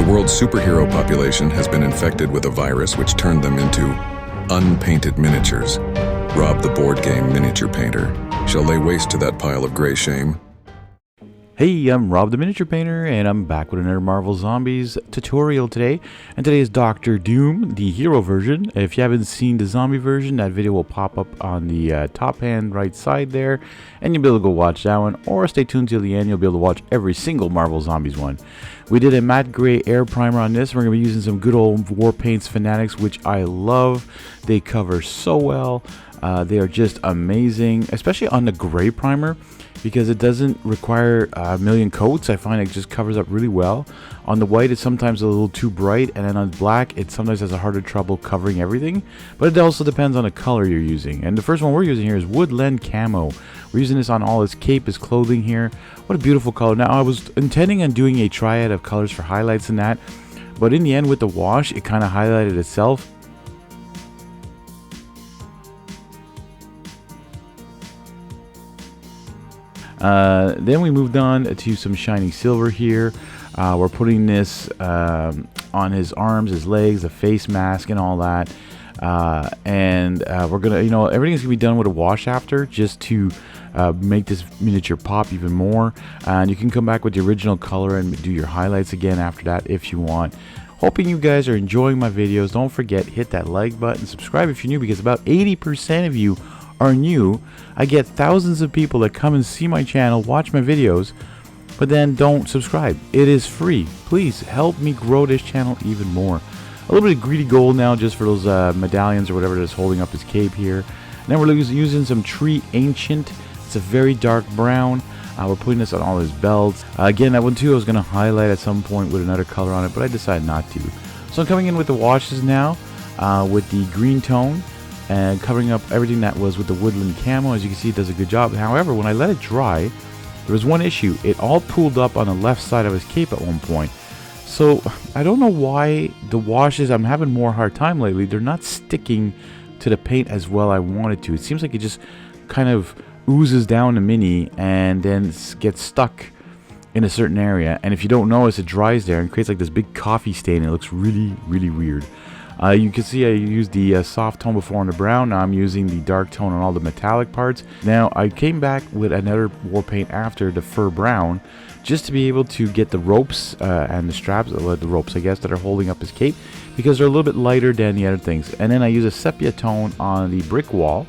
world's superhero population has been infected with a virus which turned them into unpainted miniatures. Rob the board game miniature painter shall lay waste to that pile of gray shame. Hey, I'm Rob the Miniature Painter, and I'm back with another Marvel Zombies tutorial today. And today is Doctor Doom, the hero version. If you haven't seen the zombie version, that video will pop up on the top hand right side there, and you'll be able to go watch that one, or stay tuned till the end. You'll be able to watch every single Marvel Zombies one. We did a matte gray air primer on this. We're going to be using some good old Warpaints Fanatics, which I love. They cover so well. They are just amazing, especially on the gray primer, because it doesn't require a million coats. I find it just covers up really well. On the white, it's sometimes a little too bright, and then on black, it sometimes has a harder trouble covering everything. But it also depends on the color you're using. And the first one we're using here is Woodland Camo. We're using this on all his cape, his clothing here. What a beautiful color. Now, I was intending on doing a triad of colors for highlights and that, but in the end, with the wash, it kind of highlighted itself. Then we moved on to some shining silver here. We're putting this on his arms, his legs, the face mask, and all that. We're gonna, everything's gonna be done with a wash after, just to make this miniature pop even more. And you can come back with the original color and do your highlights again after that if you want. Hoping you guys are enjoying my videos. Don't forget, hit that like button, subscribe if you're new, because about 80% of you are new. I get thousands of people that come and see my channel, watch my videos, but then don't subscribe. It is free. Please help me grow this channel even more. A little bit of greedy gold now, just for those medallions or whatever that's holding up his cape here. And then we're using some Tree Ancient. It's a very dark brown. We're putting this on all his belts. Again, that one too I was going to highlight at some point with another color on it, but I decided not to. So I'm coming in with the washes now, with the green tone, and covering up everything that was with the woodland camo. As you can see, it does a good job. However, when I let it dry, there was one issue. It all pooled up on the left side of his cape at one point. So I don't know why the washes, I'm having more hard time lately. They're not sticking to the paint as well I wanted to. It seems like it just kind of oozes down the mini and then gets stuck in a certain area. And if you don't notice, it dries there and creates like this big coffee stain. It looks really, really weird. You can see I used the soft tone before on the brown. Now I'm using the dark tone on all the metallic parts. Now I came back with another war paint after the fur brown, just to be able to get the ropes and the straps, the ropes I guess, that are holding up his cape, because they're a little bit lighter than the other things. And then I use a sepia tone on the brick wall.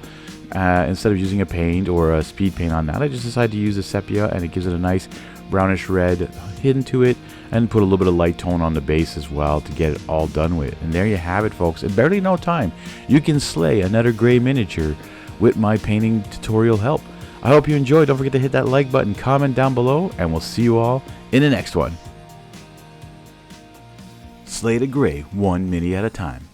Instead of using a paint or a speed paint on that, I just decided to use a sepia, and it gives it a nice brownish red hidden to it, and put a little bit of light tone on the base as well to get it all done with. And there you have it, folks. In barely no time, you can slay another gray miniature with my painting tutorial help. I hope you enjoyed. Don't forget to hit that like button, comment down below, and we'll see you all in the next one. Slay the gray, one mini at a time.